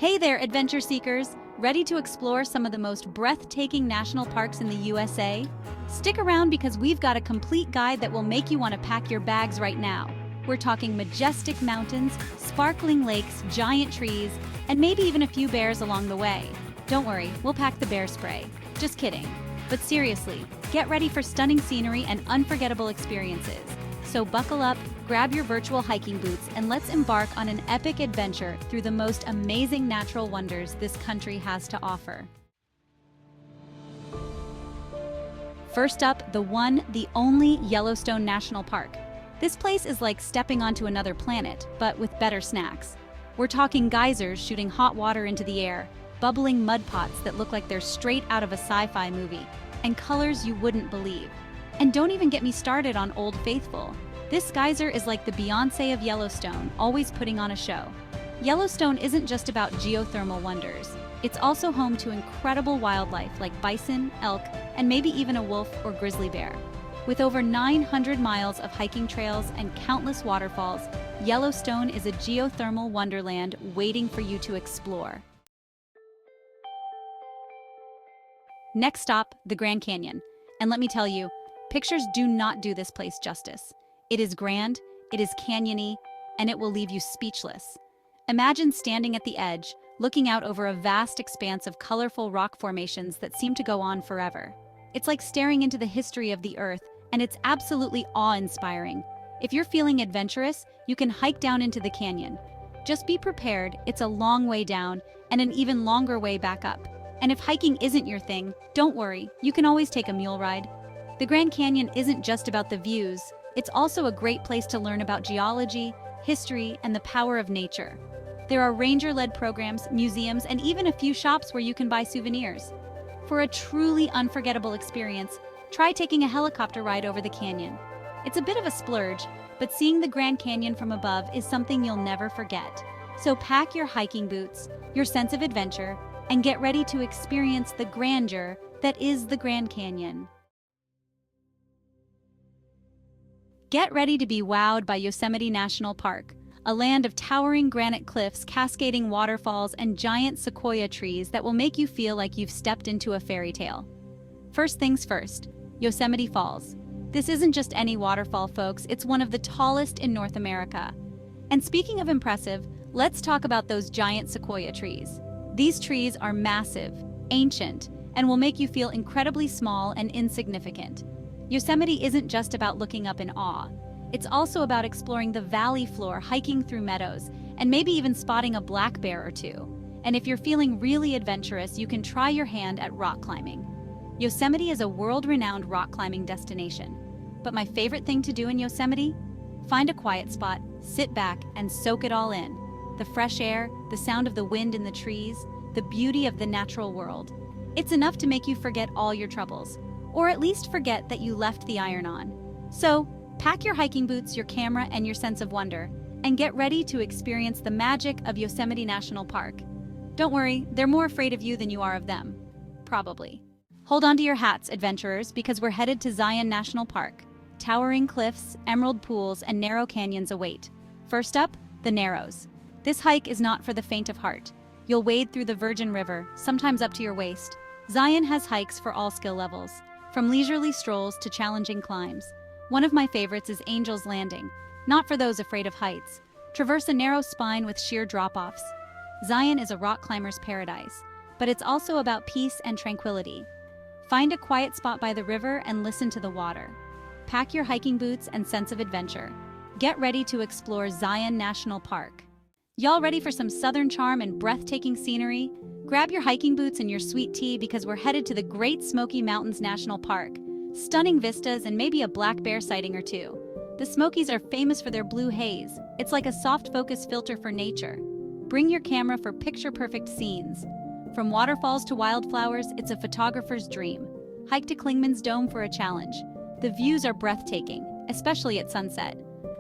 Hey there, adventure seekers! Ready to explore some of the most breathtaking national parks in the USA? Stick around because we've got a complete guide that will make you want to pack your bags right now. We're talking majestic mountains, sparkling lakes, giant trees, and maybe even a few bears along the way. Don't worry, we'll pack the bear spray. Just kidding. But seriously, get ready for stunning scenery and unforgettable experiences. So buckle up, grab your virtual hiking boots, and let's embark on an epic adventure through the most amazing natural wonders this country has to offer. First up, the only Yellowstone National Park. This place is like stepping onto another planet, but with better snacks. We're talking geysers shooting hot water into the air, bubbling mud pots that look like they're straight out of a sci-fi movie, and colors you wouldn't believe. And don't even get me started on Old Faithful. This geyser is like the Beyoncé of Yellowstone, always putting on a show. Yellowstone isn't just about geothermal wonders. It's also home to incredible wildlife like bison, elk, and maybe even a wolf or grizzly bear. With over 900 miles of hiking trails and countless waterfalls, Yellowstone is a geothermal wonderland waiting for you to explore. Next stop, the Grand Canyon. And let me tell you, pictures do not do this place justice. It is grand, it is canyony, and it will leave you speechless. Imagine standing at the edge, looking out over a vast expanse of colorful rock formations that seem to go on forever. It's like staring into the history of the Earth, and it's absolutely awe-inspiring. If you're feeling adventurous, you can hike down into the canyon. Just be prepared, it's a long way down, and an even longer way back up. And if hiking isn't your thing, don't worry, you can always take a mule ride. The Grand Canyon isn't just about the views, it's also a great place to learn about geology, history, and the power of nature. There are ranger-led programs, museums, and even a few shops where you can buy souvenirs. For a truly unforgettable experience, try taking a helicopter ride over the canyon. It's a bit of a splurge, but seeing the Grand Canyon from above is something you'll never forget. So pack your hiking boots, your sense of adventure, and get ready to experience the grandeur that is the Grand Canyon. Get ready to be wowed by Yosemite National Park, a land of towering granite cliffs, cascading waterfalls, and giant sequoia trees that will make you feel like you've stepped into a fairy tale. First things first, Yosemite Falls. This isn't just any waterfall, folks, it's one of the tallest in North America. And speaking of impressive, let's talk about those giant sequoia trees. These trees are massive, ancient, and will make you feel incredibly small and insignificant. Yosemite isn't just about looking up in awe. It's also about exploring the valley floor, hiking through meadows, and maybe even spotting a black bear or two. And if you're feeling really adventurous, you can try your hand at rock climbing. Yosemite is a world-renowned rock climbing destination. But my favorite thing to do in Yosemite? Find a quiet spot, sit back, and soak it all in. The fresh air, the sound of the wind in the trees, the beauty of the natural world. It's enough to make you forget all your troubles, or at least forget that you left the iron on. So, pack your hiking boots, your camera, and your sense of wonder, and get ready to experience the magic of Yosemite National Park. Don't worry, they're more afraid of you than you are of them. Probably. Hold on to your hats, adventurers, because we're headed to Zion National Park. Towering cliffs, emerald pools, and narrow canyons await. First up, the Narrows. This hike is not for the faint of heart. You'll wade through the Virgin River, sometimes up to your waist. Zion has hikes for all skill levels, from leisurely strolls to challenging climbs. One of my favorites is Angel's Landing, not for those afraid of heights. Traverse a narrow spine with sheer drop-offs. Zion is a rock climber's paradise, but it's also about peace and tranquility. Find a quiet spot by the river and listen to the water. Pack your hiking boots and sense of adventure. Get ready to explore Zion National Park. Y'all ready for some southern charm and breathtaking scenery? Grab your hiking boots and your sweet tea because we're headed to the Great Smoky Mountains National Park. Stunning vistas and maybe a black bear sighting or two. The Smokies are famous for their blue haze. It's like a soft focus filter for nature. Bring your camera for picture-perfect scenes. From waterfalls to wildflowers, it's a photographer's dream. Hike to Clingman's Dome for a challenge. The views are breathtaking, especially at sunset.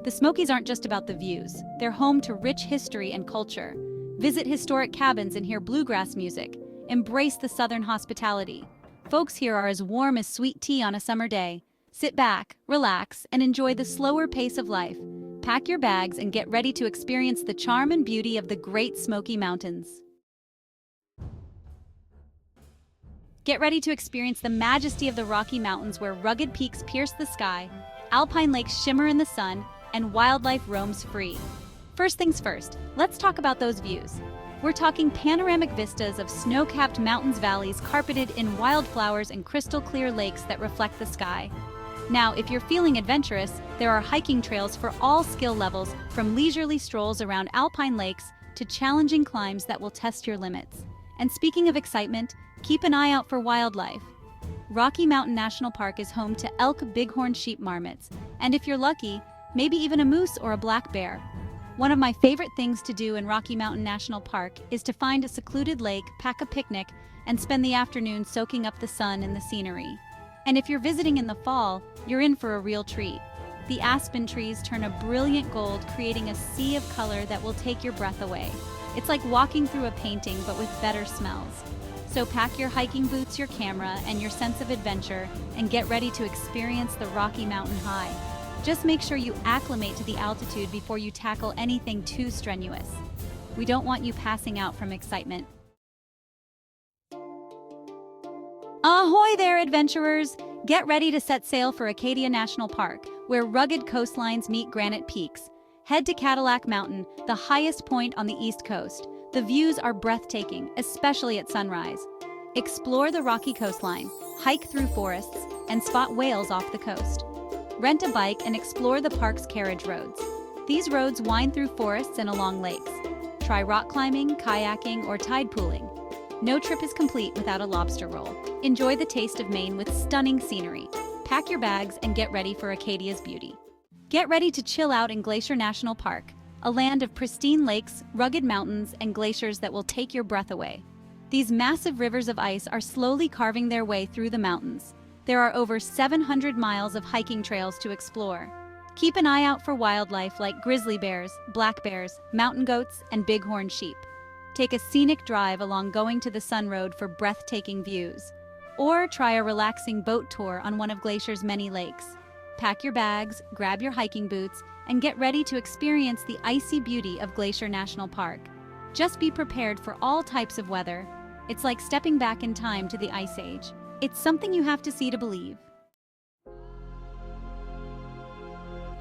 The Smokies aren't just about the views. They're home to rich history and culture. Visit historic cabins and hear bluegrass music. Embrace the southern hospitality. Folks here are as warm as sweet tea on a summer day. Sit back, relax, and enjoy the slower pace of life. Pack your bags and get ready to experience the charm and beauty of the Great Smoky Mountains. Get ready to experience the majesty of the Rocky Mountains where rugged peaks pierce the sky, alpine lakes shimmer in the sun, and wildlife roams free. First things first, let's talk about those views. We're talking panoramic vistas of snow-capped mountains, valleys carpeted in wildflowers and crystal-clear lakes that reflect the sky. Now, if you're feeling adventurous, there are hiking trails for all skill levels, from leisurely strolls around alpine lakes to challenging climbs that will test your limits. And speaking of excitement, keep an eye out for wildlife. Rocky Mountain National Park is home to elk, bighorn sheep, marmots, and if you're lucky, maybe even a moose or a black bear. One of my favorite things to do in Rocky Mountain National Park is to find a secluded lake, pack a picnic, and spend the afternoon soaking up the sun and the scenery. And if you're visiting in the fall, you're in for a real treat. The aspen trees turn a brilliant gold, creating a sea of color that will take your breath away. It's like walking through a painting, but with better smells. So pack your hiking boots, your camera, and your sense of adventure, and get ready to experience the Rocky Mountain High. Just make sure you acclimate to the altitude before you tackle anything too strenuous. We don't want you passing out from excitement. Ahoy there, adventurers! Get ready to set sail for Acadia National Park, where rugged coastlines meet granite peaks. Head to Cadillac Mountain, the highest point on the East Coast. The views are breathtaking, especially at sunrise. Explore the rocky coastline, hike through forests, and spot whales off the coast. Rent a bike and explore the park's carriage roads. These roads wind through forests and along lakes. Try rock climbing, kayaking, or tide pooling. No trip is complete without a lobster roll. Enjoy the taste of Maine with stunning scenery. Pack your bags and get ready for Acadia's beauty. Get ready to chill out in Glacier National Park, a land of pristine lakes, rugged mountains, and glaciers that will take your breath away. These massive rivers of ice are slowly carving their way through the mountains. There are over 700 miles of hiking trails to explore. Keep an eye out for wildlife like grizzly bears, black bears, mountain goats, and bighorn sheep. Take a scenic drive along Going to the Sun Road for breathtaking views. Or try a relaxing boat tour on one of Glacier's many lakes. Pack your bags, grab your hiking boots, and get ready to experience the icy beauty of Glacier National Park. Just be prepared for all types of weather. It's like stepping back in time to the Ice Age. It's something you have to see to believe.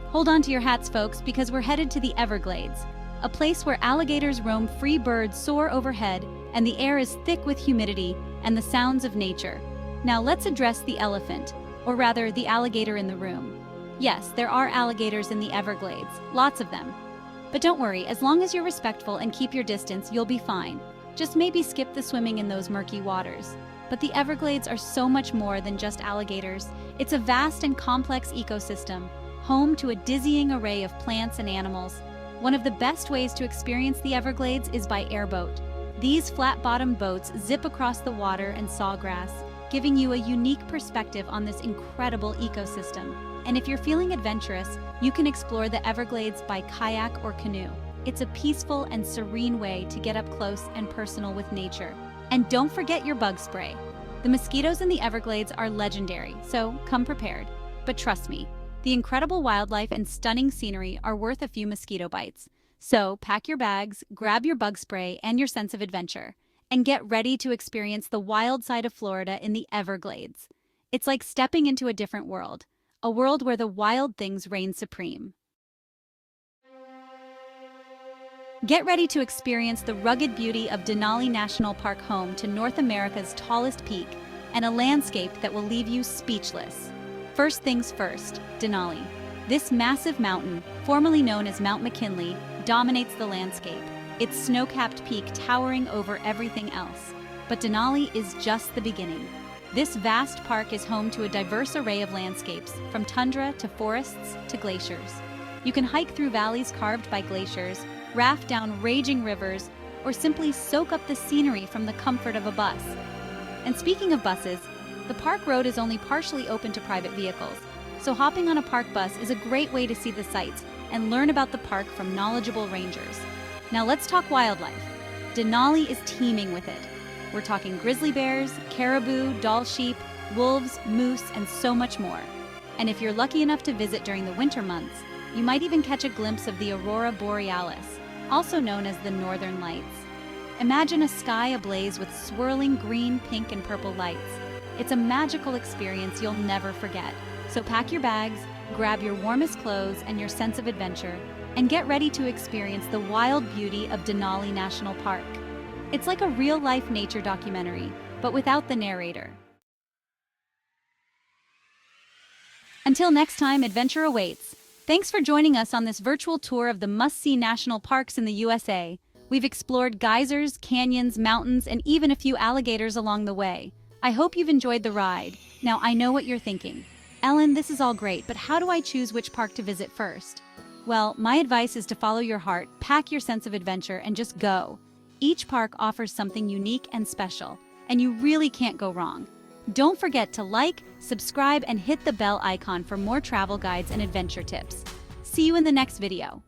Hold on to your hats, folks, because we're headed to the Everglades, a place where alligators roam free, birds soar overhead, and the air is thick with humidity and the sounds of nature. Now let's address the elephant, or rather the alligator in the room. Yes, there are alligators in the Everglades, lots of them. But don't worry, as long as you're respectful and keep your distance, you'll be fine. Just maybe skip the swimming in those murky waters. But the Everglades are so much more than just alligators. It's a vast and complex ecosystem, home to a dizzying array of plants and animals. One of the best ways to experience the Everglades is by airboat. These flat-bottomed boats zip across the water and sawgrass, giving you a unique perspective on this incredible ecosystem. And if you're feeling adventurous, you can explore the Everglades by kayak or canoe. It's a peaceful and serene way to get up close and personal with nature. And don't forget your bug spray. The mosquitoes in the Everglades are legendary, so come prepared. But trust me, the incredible wildlife and stunning scenery are worth a few mosquito bites. So pack your bags, grab your bug spray and your sense of adventure, and get ready to experience the wild side of Florida in the Everglades. It's like stepping into a different world, a world where the wild things reign supreme. Get ready to experience the rugged beauty of Denali National Park, home to North America's tallest peak, and a landscape that will leave you speechless. First things first, Denali. This massive mountain, formerly known as Mount McKinley, dominates the landscape, its snow-capped peak towering over everything else. But Denali is just the beginning. This vast park is home to a diverse array of landscapes, from tundra to forests to glaciers. You can hike through valleys carved by glaciers, raft down raging rivers, or simply soak up the scenery from the comfort of a bus. And speaking of buses, the park road is only partially open to private vehicles, so hopping on a park bus is a great way to see the sights and learn about the park from knowledgeable rangers. Now let's talk wildlife. Denali is teeming with it. We're talking grizzly bears, caribou, Dall sheep, wolves, moose, and so much more. And if you're lucky enough to visit during the winter months, you might even catch a glimpse of the aurora borealis, also known as the northern lights. Imagine a sky ablaze with swirling green, pink, and purple lights. It's a magical experience you'll never forget. So pack your bags, grab your warmest clothes and your sense of adventure, and get ready to experience the wild beauty of Denali National Park. It's like a real-life nature documentary, but without the narrator. Until next time, adventure awaits. Thanks for joining us on this virtual tour of the must-see national parks in the USA. We've explored geysers, canyons, mountains, and even a few alligators along the way. I hope you've enjoyed the ride. Now, I know what you're thinking. Ellen, this is all great, but how do I choose which park to visit first? Well, my advice is to follow your heart, pack your sense of adventure, and just go. Each park offers something unique and special, and you really can't go wrong. Don't forget to like, subscribe, and hit the bell icon for more travel guides and adventure tips. See you in the next video.